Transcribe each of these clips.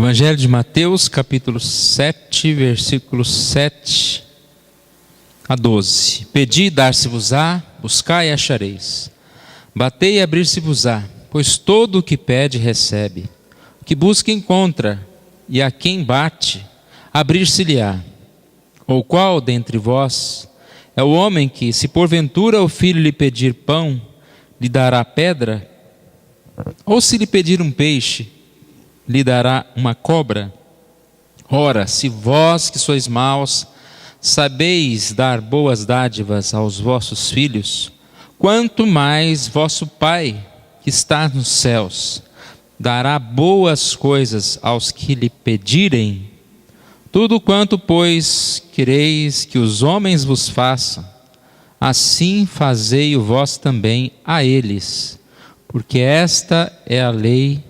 Evangelho de Mateus, capítulo 7, versículos 7 a 12. Pedi e dar-se-vos-á, buscai e achareis. Batei e abrir-se-vos-á, pois todo o que pede recebe. O que busca encontra, e a quem bate, abrir-se-lhe-á. Ou qual dentre vós é o homem que, se porventura o filho lhe pedir pão, lhe dará pedra? Ou se lhe pedir um peixe, lhe dará uma cobra? Ora, se vós que sois maus, sabeis dar boas dádivas aos vossos filhos, quanto mais vosso Pai, que está nos céus, dará boas coisas aos que lhe pedirem. Tudo quanto, pois, quereis que os homens vos façam, assim fazei-o vós também a eles, porque esta é a lei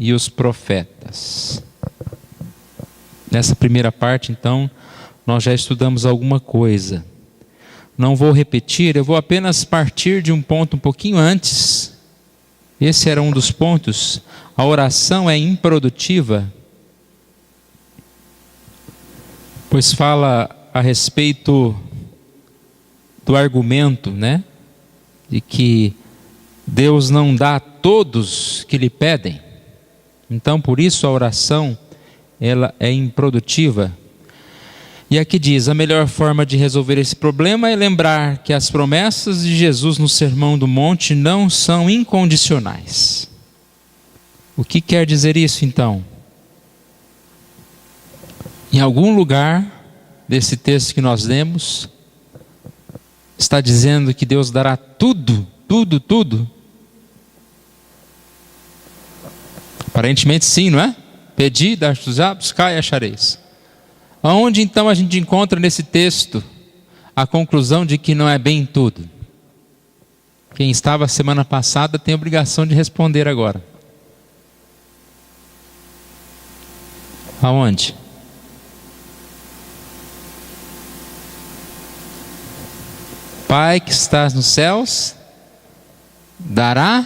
e os profetas. Nessa primeira parte, então, nós já estudamos alguma coisa. Não vou repetir, eu vou apenas partir de um ponto um pouquinho antes. Esse era um dos pontos. A oração é improdutiva, pois fala a respeito do argumento, de que Deus não dá a todos que lhe pedem. Então, por isso a oração, ela é improdutiva. E aqui diz, a melhor forma de resolver esse problema é lembrar que as promessas de Jesus no Sermão do Monte não são incondicionais. O que quer dizer isso, então? Em algum lugar desse texto que nós lemos, está dizendo que Deus dará tudo, tudo. Aparentemente sim, não é? Pedi, dar-vos-á, buscai e achareis. Aonde então a gente encontra nesse texto a conclusão de que não é bem tudo? Quem estava semana passada tem a obrigação de responder agora. Aonde? Pai que estás nos céus, dará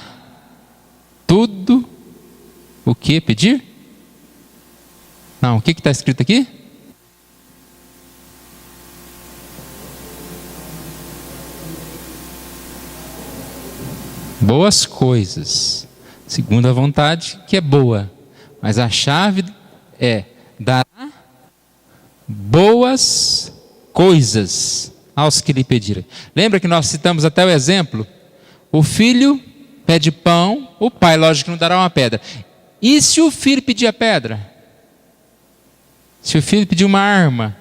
tudo o que pedir? Não, o que está escrito aqui? Boas coisas, segundo a vontade que é boa, mas a chave é dará boas coisas aos que lhe pedirem. Lembra que nós citamos até o exemplo? O filho pede pão, o pai, lógico, não dará uma pedra. E se o filho pedir a pedra? Se o filho pedir uma arma,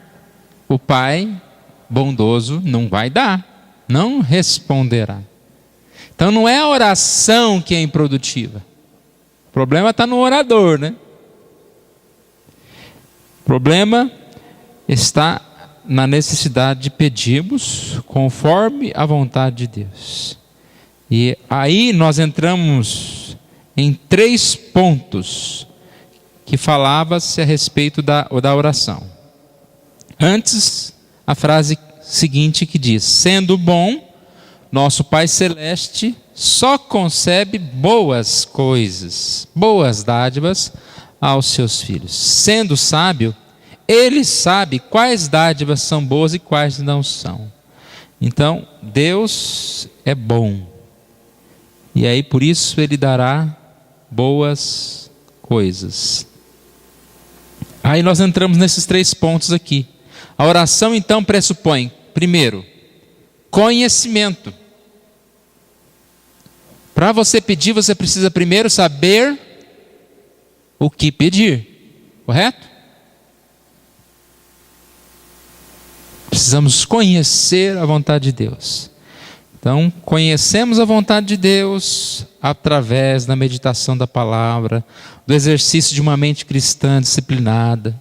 o pai, bondoso, não vai dar, não responderá. Então não é a oração que é improdutiva. O problema está no orador, O problema está na necessidade de pedirmos conforme a vontade de Deus. E aí nós entramos em 3 pontos que falava-se a respeito da oração. Antes, a frase seguinte que diz, sendo bom, nosso Pai Celeste só concebe boas coisas, boas dádivas aos seus filhos. Sendo sábio, Ele sabe quais dádivas são boas e quais não são. Então, Deus é bom. E aí, por isso, Ele dará boas coisas. Aí nós entramos nesses 3 pontos aqui. A oração, então, pressupõe, primeiro, conhecimento. Para você pedir, você precisa primeiro saber o que pedir, correto? Precisamos conhecer a vontade de Deus. Então, conhecemos a vontade de Deus através da meditação da palavra, do exercício de uma mente cristã disciplinada,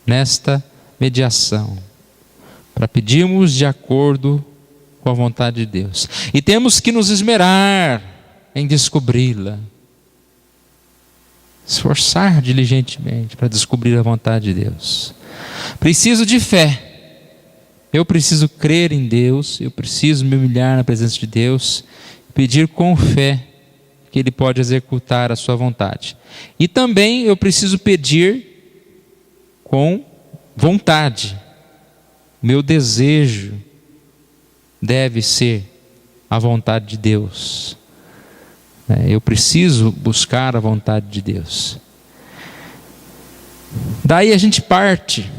nesta mediação, para pedirmos de acordo com a vontade de Deus. E temos que nos esmerar em descobri-la, esforçar diligentemente para descobrir a vontade de Deus. Preciso de fé. Eu preciso crer em Deus, eu preciso me humilhar na presença de Deus, pedir com fé que Ele pode executar a sua vontade. E também eu preciso pedir com vontade. Meu desejo deve ser a vontade de Deus. Eu preciso buscar a vontade de Deus. Daí a gente parte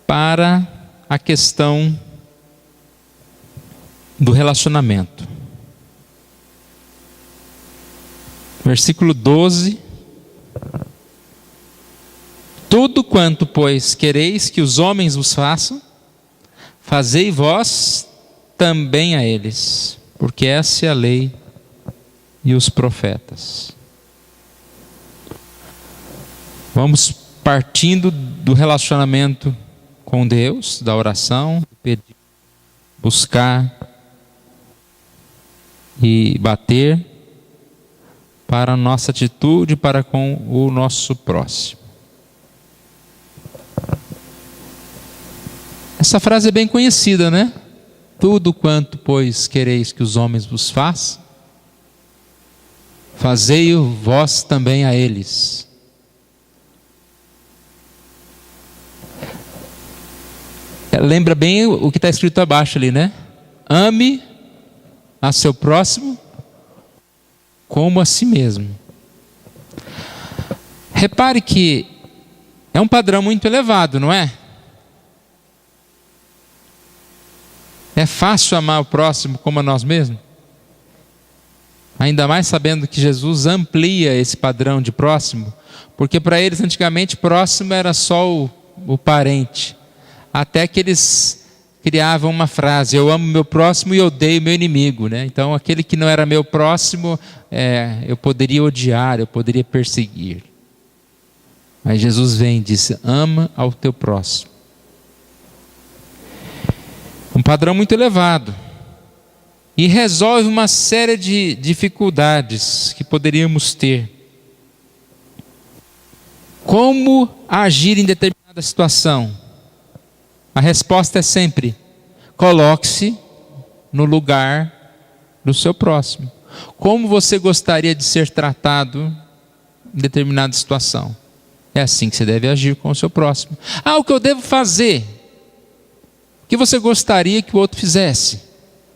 para a questão do relacionamento. Versículo 12. Tudo quanto, pois, quereis que os homens vos façam, fazei vós também a eles, porque essa é a lei e os profetas. Vamos partindo do relacionamento com Deus, da oração, pedir, buscar e bater, para a nossa atitude para com o nosso próximo. Essa frase é bem conhecida, né? Tudo quanto, pois, quereis que os homens vos façam, fazei-o vós também a eles. Lembra bem o que está escrito abaixo ali, né? Ame a seu próximo como a si mesmo. Repare que é um padrão muito elevado, não é? É fácil amar o próximo como a nós mesmos? Ainda mais sabendo que Jesus amplia esse padrão de próximo, porque para eles antigamente próximo era só o parente, até que eles criavam uma frase: eu amo meu próximo e odeio meu inimigo, né? Então aquele que não era meu próximo, eu poderia odiar, eu poderia perseguir. Mas Jesus vem e diz: ama ao teu próximo. Um padrão muito elevado. E resolve uma série de dificuldades que poderíamos ter. Como agir em determinada situação? A resposta é sempre: coloque-se no lugar do seu próximo. Como você gostaria de ser tratado em determinada situação? É assim que você deve agir com o seu próximo. O que eu devo fazer? O que você gostaria que o outro fizesse,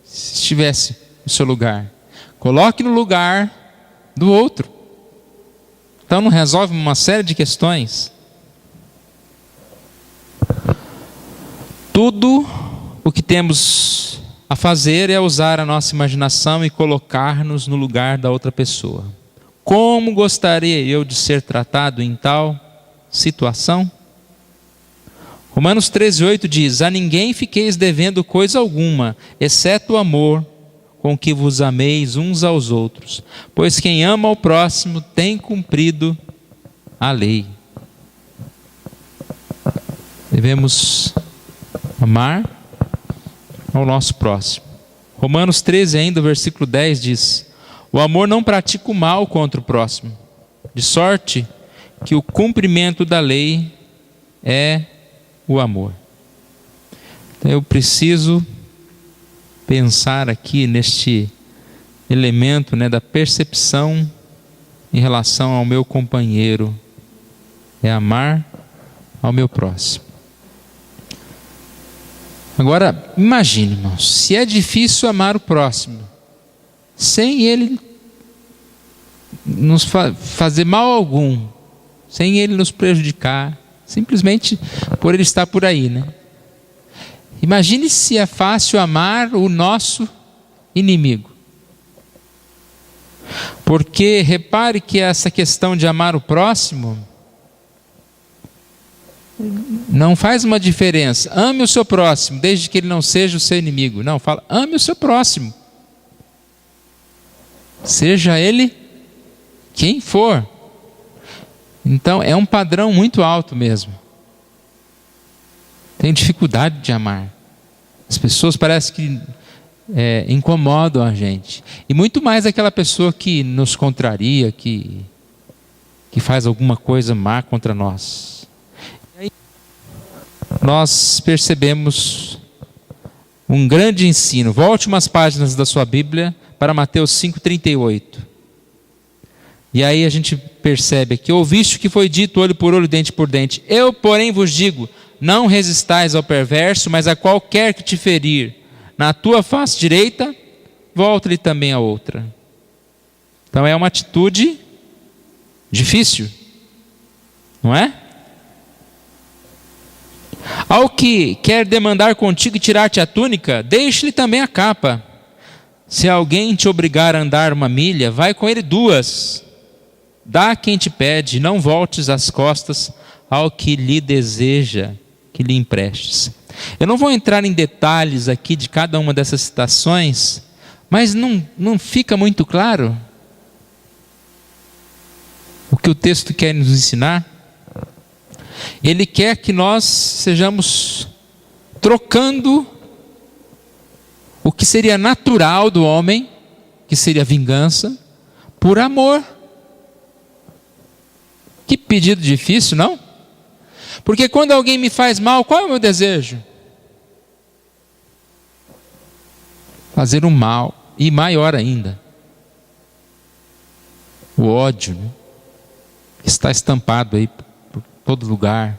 se estivesse no seu lugar? Coloque no lugar do outro. Então não resolve uma série de questões? Tudo o que temos a fazer é usar a nossa imaginação e colocar-nos no lugar da outra pessoa. Como gostaria eu de ser tratado em tal situação? Romanos 13:8 diz: a ninguém fiqueis devendo coisa alguma, exceto o amor com que vos ameis uns aos outros, pois quem ama ao próximo tem cumprido a lei. Devemos amar ao nosso próximo. Romanos 13 ainda, versículo 10 diz: o amor não pratica o mal contra o próximo, de sorte que o cumprimento da lei é o amor. Então eu preciso pensar aqui neste elemento, da percepção em relação ao meu companheiro, é amar ao meu próximo. Agora, imagine, irmãos, se é difícil amar o próximo, sem ele nos fazer mal algum, sem ele nos prejudicar, simplesmente por ele estar por aí, né? Imagine se é fácil amar o nosso inimigo. Porque repare que essa questão de amar o próximo não faz uma diferença. Ame o seu próximo, desde que ele não seja o seu inimigo. Não, fala, ame o seu próximo. Seja ele quem for. Então é um padrão muito alto mesmo. Tenho dificuldade de amar. As pessoas parecem que incomodam a gente. E muito mais aquela pessoa que nos contraria, que faz alguma coisa má contra nós. E aí nós percebemos um grande ensino. Volte umas páginas da sua Bíblia para Mateus 5:38. E aí a gente percebe aqui: ouviste o que foi dito olho por olho, dente por dente. Eu, porém, vos digo, não resistais ao perverso, mas a qualquer que te ferir na tua face direita, volta-lhe também a outra. Então é uma atitude difícil, não é? Ao que quer demandar contigo e tirar-te a túnica, deixe-lhe também a capa. Se alguém te obrigar a andar 1 milha, vai com ele 2. Dá a quem te pede, não voltes as costas ao que lhe deseja que lhe emprestes. Eu não vou entrar em detalhes aqui de cada uma dessas citações, mas não fica muito claro o que o texto quer nos ensinar? Ele quer que nós sejamos trocando o que seria natural do homem, que seria vingança, por amor. Que pedido difícil, não? Porque quando alguém me faz mal, qual é o meu desejo? Fazer o mal, e maior ainda, o ódio, né? Está estampado aí por todo lugar.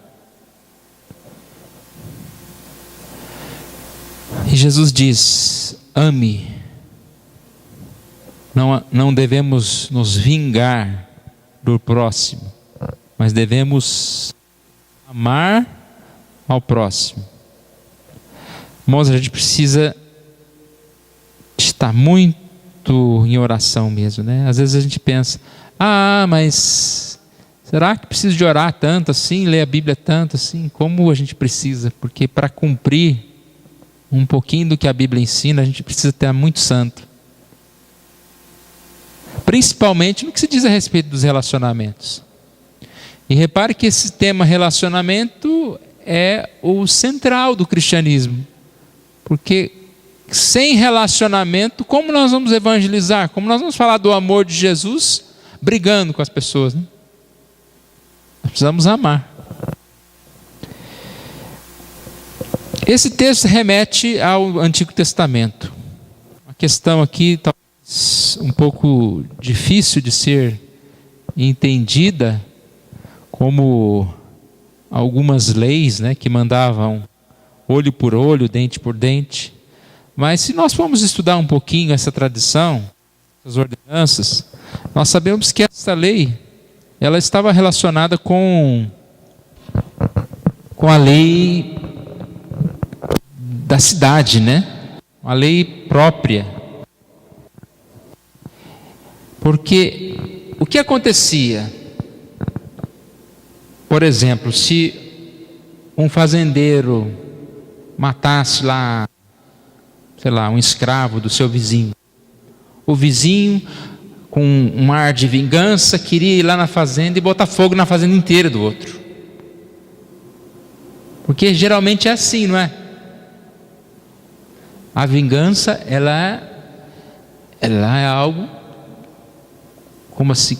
E Jesus diz: ame. Não devemos nos vingar do próximo, mas devemos amar ao próximo. Irmãos, a gente precisa estar muito em oração mesmo, né? Às vezes a gente pensa: mas será que preciso de orar tanto assim, ler a Bíblia tanto assim? Como a gente precisa, porque para cumprir um pouquinho do que a Bíblia ensina, a gente precisa ter muito santo. Principalmente no que se diz a respeito dos relacionamentos. E repare que esse tema relacionamento é o central do cristianismo. Porque sem relacionamento, como nós vamos evangelizar? Como nós vamos falar do amor de Jesus brigando com as pessoas, né? Nós precisamos amar. Esse texto remete ao Antigo Testamento. Uma questão aqui talvez um pouco difícil de ser entendida, como algumas leis, né, que mandavam olho por olho, dente por dente. Mas se nós formos estudar um pouquinho essa tradição, essas ordenanças, nós sabemos que essa lei, ela estava relacionada com a lei da cidade, né? Uma lei própria. Porque o que acontecia? Por exemplo, se um fazendeiro matasse lá, sei lá, um escravo do seu vizinho, o vizinho, com um ar de vingança, queria ir lá na fazenda e botar fogo na fazenda inteira do outro. Porque geralmente é assim, não é? A vingança, ela é algo,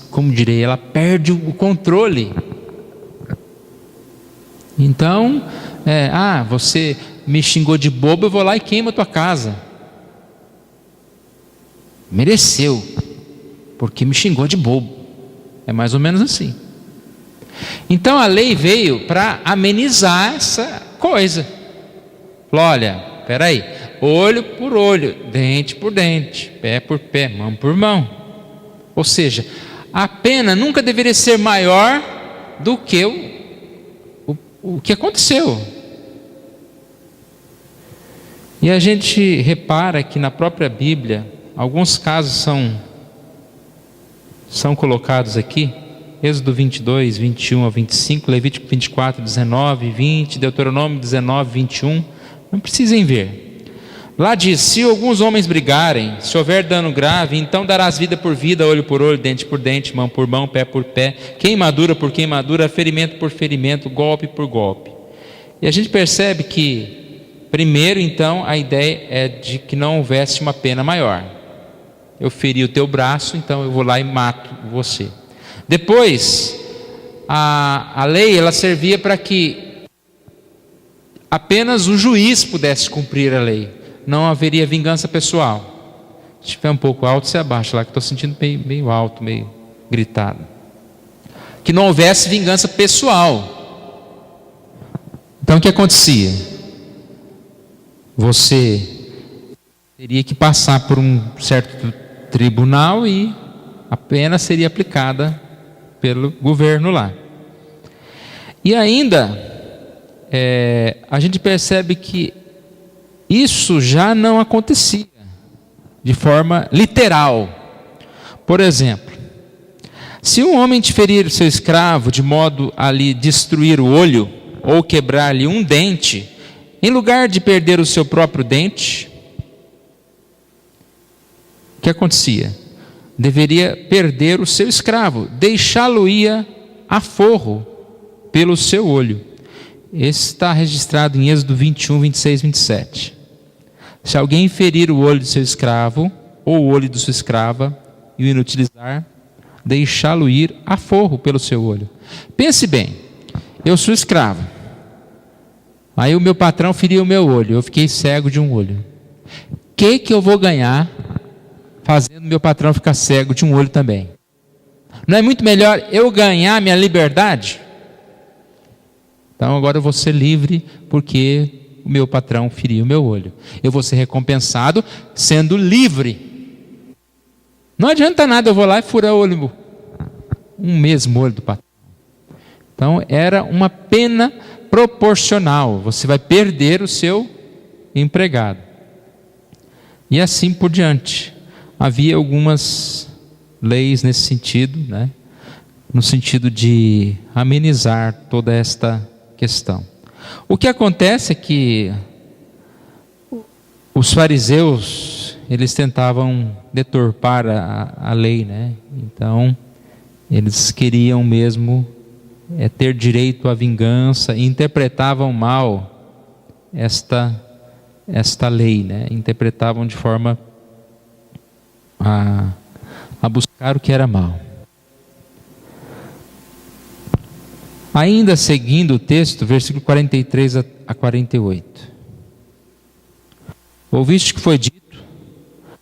como direi, ela perde o controle. Então, você me xingou de bobo, eu vou lá e queimo a tua casa. Mereceu, porque me xingou de bobo. É mais ou menos assim. Então a lei veio para amenizar essa coisa. Olha, espera aí, olho por olho, dente por dente, pé por pé, mão por mão. Ou seja, a pena nunca deveria ser maior do que o que aconteceu. E a gente repara que na própria Bíblia, alguns casos são colocados aqui. Êxodo 22, 21 a 25, Levítico 24, 19, 20, Deuteronômio 19, 21. Não precisem ver. Lá diz: se alguns homens brigarem, se houver dano grave, então darás vida por vida, olho por olho, dente por dente, mão por mão, pé por pé, queimadura por queimadura, ferimento por ferimento, golpe por golpe. E a gente percebe que, primeiro então, a ideia é de que não houvesse uma pena maior. Eu feri o teu braço, então eu vou lá e mato você. Depois, a lei, ela servia para que apenas o juiz pudesse cumprir a lei. Não haveria vingança pessoal. Se estiver um pouco alto, você abaixa lá, que estou sentindo meio alto, meio gritado. Que não houvesse vingança pessoal. Então o que acontecia? Você teria que passar por um certo tribunal e a pena seria aplicada pelo governo lá. E ainda a gente percebe que isso já não acontecia de forma literal. Por exemplo, se um homem te ferir o seu escravo de modo a lhe destruir o olho ou quebrar-lhe um dente, em lugar de perder o seu próprio dente, o que acontecia? Deveria perder o seu escravo, deixá-lo-ia a forro pelo seu olho. Esse está registrado em Êxodo 21, 26, 27. Se alguém ferir o olho do seu escravo, ou o olho de sua escrava, e o inutilizar, deixá-lo ir a forro pelo seu olho. Pense bem, eu sou escravo. Aí o meu patrão feriu o meu olho, eu fiquei cego de um olho. O que eu vou ganhar fazendo meu patrão ficar cego de um olho também? Não é muito melhor eu ganhar minha liberdade? Então agora eu vou ser livre porque o meu patrão feriu o meu olho. Eu vou ser recompensado sendo livre. Não adianta nada eu vou lá e furar o olho, um mesmo olho do patrão. Então era uma pena proporcional. Você vai perder o seu empregado. E assim por diante. Havia algumas leis nesse sentido, né? No sentido de amenizar toda esta questão. O que acontece é que os fariseus, eles tentavam deturpar a lei, né? Então, eles queriam mesmo ter direito à vingança e interpretavam mal esta lei, né? Interpretavam de forma a buscar o que era mal. Ainda seguindo o texto, versículo 43 a 48. Ouviste que foi dito: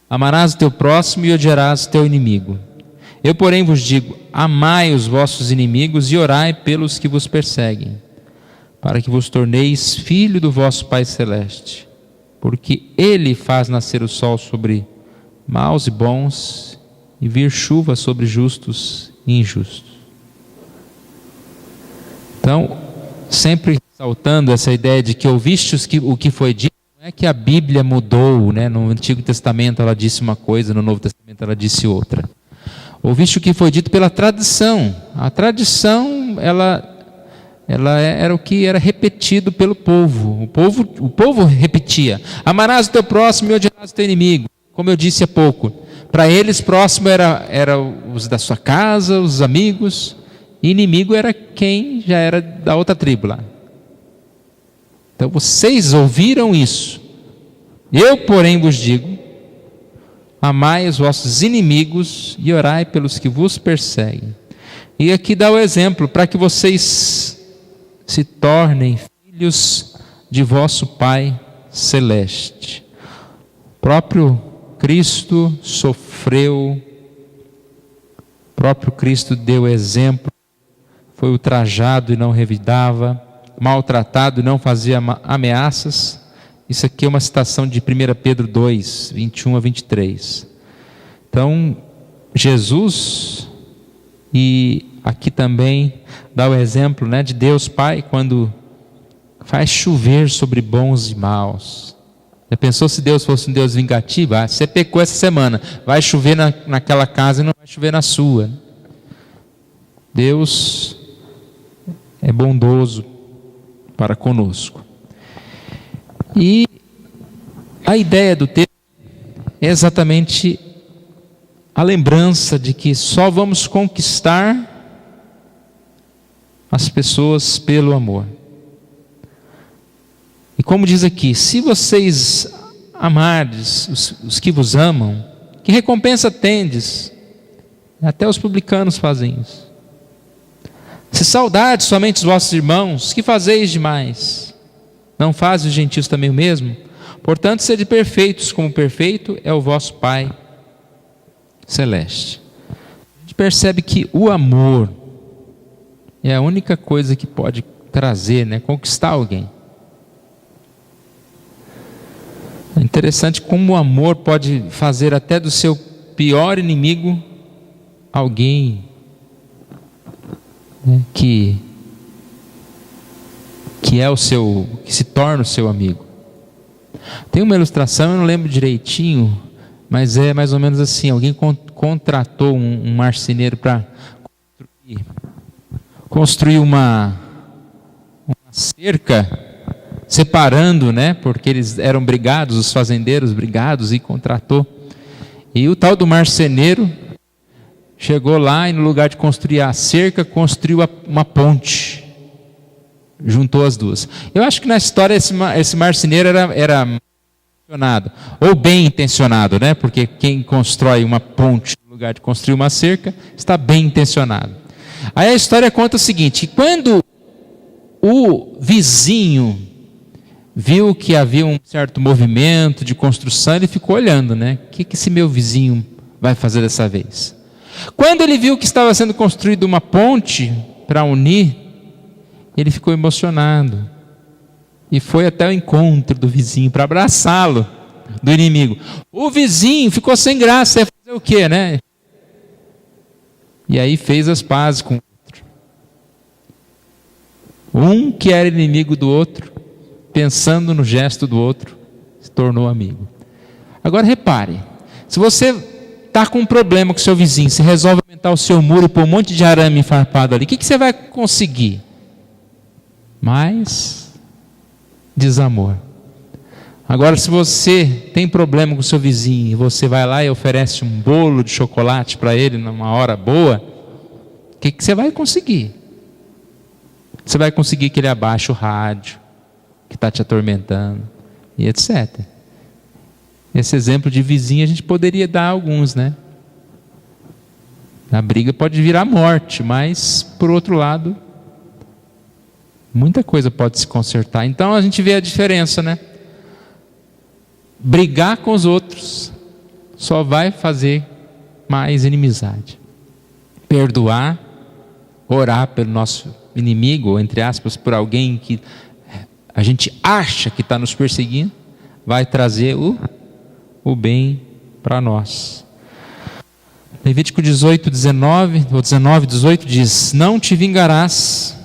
amarás o teu próximo e odiarás o teu inimigo. Eu, porém, vos digo: amai os vossos inimigos e orai pelos que vos perseguem, para que vos torneis filho do vosso Pai Celeste, porque Ele faz nascer o sol sobre maus e bons, e vir chuva sobre justos e injustos. Então, sempre saltando essa ideia de que ouviste o que foi dito, não é que a Bíblia mudou, né? No Antigo Testamento ela disse uma coisa, no Novo Testamento ela disse outra. Ouviste o que foi dito pela tradição. A tradição, ela era o que era repetido pelo povo. O povo repetia: amarás o teu próximo e odiarás o teu inimigo. Como eu disse há pouco, para eles próximo era os da sua casa, os amigos. E inimigo era quem já era da outra tribo lá. Então vocês ouviram isso. Eu, porém, vos digo: amai os vossos inimigos e orai pelos que vos perseguem. E aqui dá o exemplo para que vocês se tornem filhos de vosso Pai Celeste. O próprio Cristo sofreu, o próprio Cristo deu exemplo. Foi ultrajado e não revidava, maltratado e não fazia ameaças. Isso aqui é uma citação de 1 Pedro 2, 21 a 23. Então, Jesus, e aqui também dá o exemplo, né, de Deus Pai, quando faz chover sobre bons e maus. Já pensou se Deus fosse um Deus vingativo? Você pecou essa semana, vai chover naquela casa e não vai chover na sua. Deus é bondoso para conosco. E a ideia do texto é exatamente a lembrança de que só vamos conquistar as pessoas pelo amor. E como diz aqui: se vocês amardes os que vos amam, que recompensa tendes? Até os publicanos fazem isso. Se saudades somente os vossos irmãos, que fazeis demais? Não fazem os gentios também o mesmo? Portanto, sede perfeitos, como perfeito é o vosso Pai Celeste. A gente percebe que o amor é a única coisa que pode trazer, né, conquistar alguém. É interessante como o amor pode fazer até do seu pior inimigo alguém, né, que se torna o seu amigo. Tem uma ilustração, eu não lembro direitinho, mas é mais ou menos assim: alguém contratou um marceneiro para construir uma cerca separando, né? Porque eles eram brigados, os fazendeiros brigados, e contratou. E o tal do marceneiro chegou lá e, no lugar de construir a cerca, construiu uma ponte. Juntou as duas. Eu acho que na história esse marceneiro era intencionado, ou bem intencionado, né? Porque quem constrói uma ponte no lugar de construir uma cerca está bem intencionado. Aí a história conta o seguinte: quando o vizinho viu que havia um certo movimento de construção, ele ficou olhando, né? O que esse meu vizinho vai fazer dessa vez? Quando ele viu que estava sendo construída uma ponte para unir, ele ficou emocionado e foi até o encontro do vizinho para abraçá-lo, do inimigo. O vizinho ficou sem graça, ia fazer o quê, né? E aí fez as pazes com o outro. Um que era inimigo do outro, pensando no gesto do outro, se tornou amigo. Agora repare, se você está com um problema com o seu vizinho, você resolve aumentar o seu muro e pôr um monte de arame enfarpado ali, o que você vai conseguir? Mais desamor. Agora, se você tem problema com o seu vizinho e você vai lá e oferece um bolo de chocolate para ele numa hora boa, o que você vai conseguir? Você vai conseguir que ele abaixe o rádio que está te atormentando, e etc. Esse exemplo de vizinho a gente poderia dar alguns, né? A briga pode virar morte, mas por outro lado, muita coisa pode se consertar. Então a gente vê a diferença, né? Brigar com os outros só vai fazer mais inimizade. Perdoar, orar pelo nosso inimigo, ou entre aspas, por alguém que a gente acha que está nos perseguindo, vai trazer o bem para nós. Levítico 18, 18 diz: não te vingarás,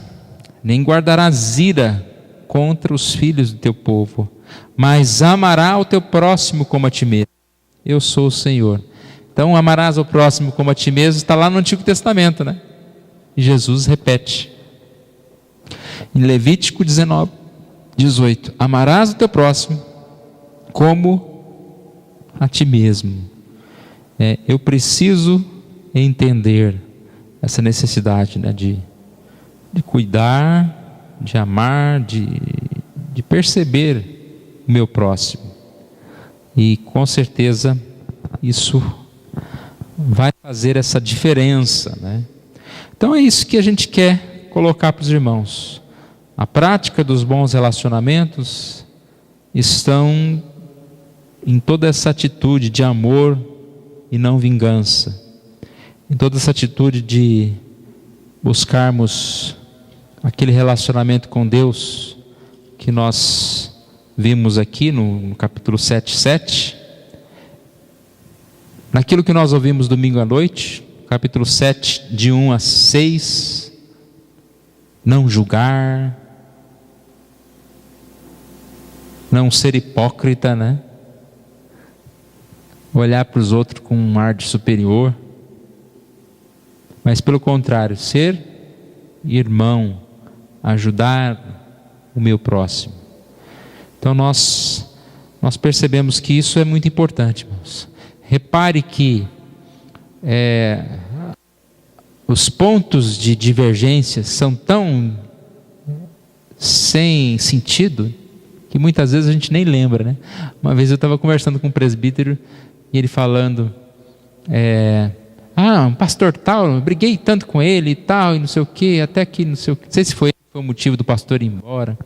nem guardarás ira contra os filhos do teu povo, mas amará o teu próximo como a ti mesmo. Eu sou o Senhor. Então, amarás ao próximo como a ti mesmo está lá no Antigo Testamento, né? E Jesus repete em Levítico 19, 18: amarás o teu próximo como a ti mesmo. Eu preciso entender essa necessidade, né, de cuidar, de amar, de perceber o meu próximo. E com certeza isso vai fazer essa diferença, né? Então é isso que a gente quer colocar para os irmãos. A prática dos bons relacionamentos estão em toda essa atitude de amor e não vingança, em toda essa atitude de buscarmos aquele relacionamento com Deus que nós vimos aqui no capítulo 7, naquilo que nós ouvimos domingo à noite, capítulo 7, de 1 a 6, não julgar, não ser hipócrita, né? Olhar para os outros com um ar de superior, mas pelo contrário, ser irmão, ajudar o meu próximo. Então nós percebemos que isso é muito importante, irmãos. Repare que os pontos de divergência são tão sem sentido que muitas vezes a gente nem lembra, né? Uma vez eu estava conversando com um presbítero e ele falando, um pastor tal, eu briguei tanto com ele e tal, e não sei o que, até que não sei o que, não sei se foi o motivo do pastor ir embora.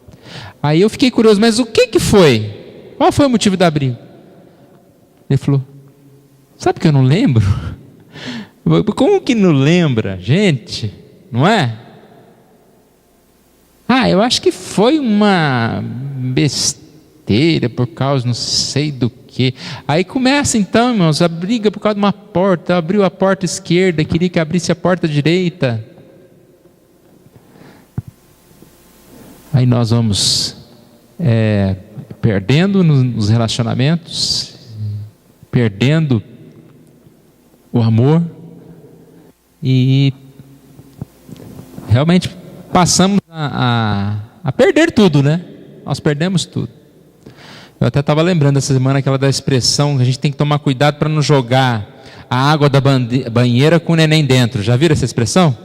Aí eu fiquei curioso, mas o que foi? Qual foi o motivo da briga? Ele falou, sabe que eu não lembro? Como que não lembra, gente? Não é? Eu acho que foi uma besteira por causa não sei do que. Aí começa então, irmãos, a briga por causa de uma porta. Abriu a porta esquerda, queria que abrisse a porta direita. Aí nós vamos perdendo nos relacionamentos, perdendo o amor e realmente passamos a perder tudo, né? Nós perdemos tudo. Eu até estava lembrando essa semana aquela da expressão que a gente tem que tomar cuidado para não jogar a água da banheira com o neném dentro. Já viram essa expressão?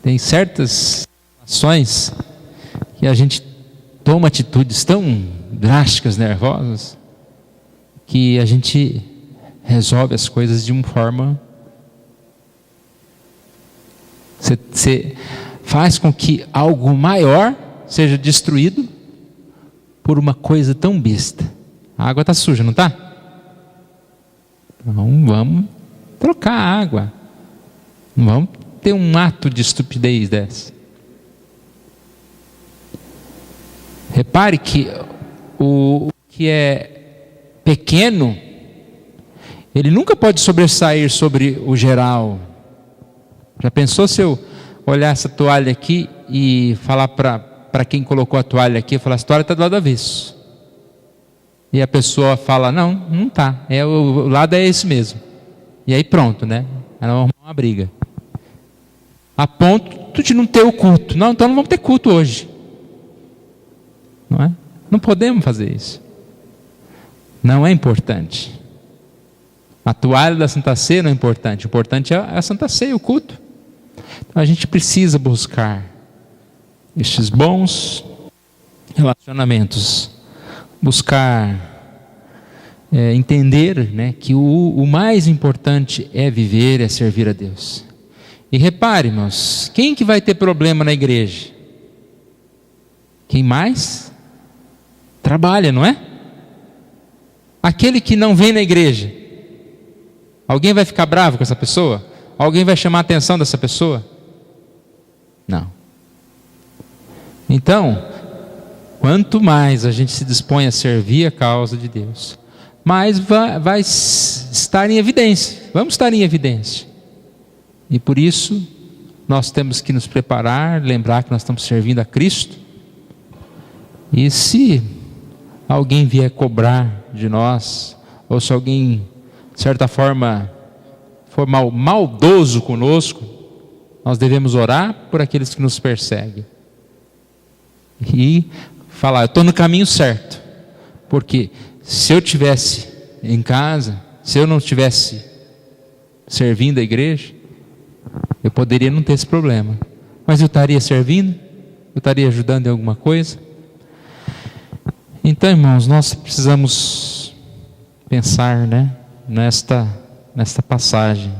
Tem certas ações que a gente toma atitudes tão drásticas, nervosas, que a gente resolve as coisas de uma forma... Você faz com que algo maior seja destruído por uma coisa tão besta. A água está suja, não está? Então vamos trocar a água. Não vamos ter um ato de estupidez dessa. Repare que o que é pequeno, ele nunca pode sobressair sobre o geral. Já pensou se eu olhar essa toalha aqui e falar para quem colocou a toalha aqui, falar, a toalha está do lado avesso. E a pessoa fala, não está, o lado é esse mesmo. E aí pronto, né? Ela vai arrumar uma briga. A ponto de não ter o culto. Não, então não vamos ter culto hoje. Não é? Não podemos fazer isso. Não é importante. A toalha da Santa Ceia não é importante. O importante é a Santa Ceia, o culto. Então a gente precisa buscar estes bons relacionamentos. Buscar entender, né, que o mais importante é viver, é servir a Deus. E repare, irmãos, quem que vai ter problema na igreja? Quem mais trabalha, não é? Aquele que não vem na igreja, alguém vai ficar bravo com essa pessoa? Alguém vai chamar a atenção dessa pessoa? Não. Então, quanto mais a gente se dispõe a servir a causa de Deus, mais vai estar em evidência. Vamos estar em evidência. E por isso, nós temos que nos preparar, lembrar que nós estamos servindo a Cristo. E se alguém vier cobrar de nós, ou se alguém, de certa forma, for maldoso conosco, nós devemos orar por aqueles que nos perseguem. E falar, eu estou no caminho certo. Porque se eu estivesse em casa, se eu não estivesse servindo a igreja, eu poderia não ter esse problema. Mas eu estaria servindo? Eu estaria ajudando em alguma coisa? Então, irmãos, nós precisamos pensar, né, nesta passagem,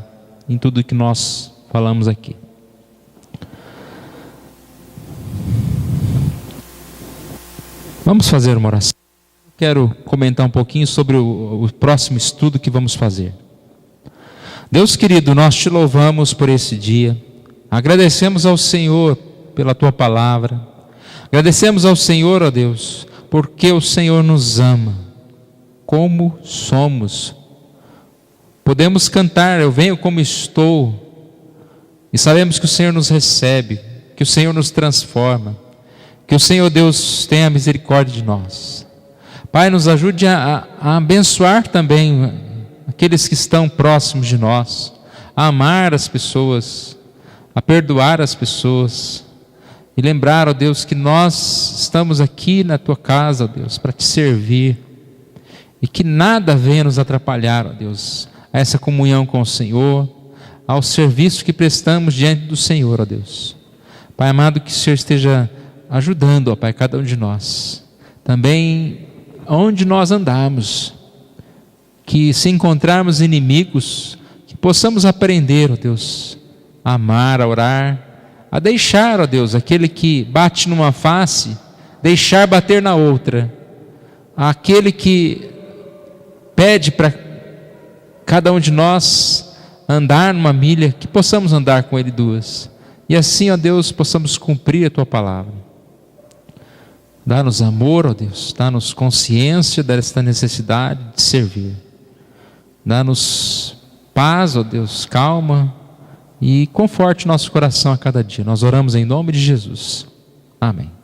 em tudo que nós falamos aqui. Vamos fazer uma oração. Quero comentar um pouquinho sobre o próximo estudo que vamos fazer. Deus querido, nós te louvamos por esse dia. Agradecemos ao Senhor pela tua palavra. Agradecemos ao Senhor, ó Deus, porque o Senhor nos ama como somos. Podemos cantar, eu venho como estou, e sabemos que o Senhor nos recebe, que o Senhor nos transforma, que o Senhor Deus tenha misericórdia de nós. Pai, nos ajude a abençoar também aqueles que estão próximos de nós, a amar as pessoas, a perdoar as pessoas, e lembrar, ó Deus, que nós estamos aqui na tua casa, ó Deus, para te servir, e que nada venha nos atrapalhar, ó Deus, a essa comunhão com o Senhor, ao serviço que prestamos diante do Senhor, ó Deus. Pai amado, que o Senhor esteja ajudando, ó Pai, cada um de nós. Também onde nós andarmos, que se encontrarmos inimigos, que possamos aprender, ó Deus, a amar, a orar, a deixar, ó Deus, aquele que bate numa face, deixar bater na outra, aquele que pede para cada um de nós andar numa milha, que possamos andar com Ele 2. E assim, ó Deus, possamos cumprir a Tua palavra. Dá-nos amor, ó Deus, dá-nos consciência desta necessidade de servir. Dá-nos paz, ó Deus, calma e conforte nosso coração a cada dia. Nós oramos em nome de Jesus. Amém.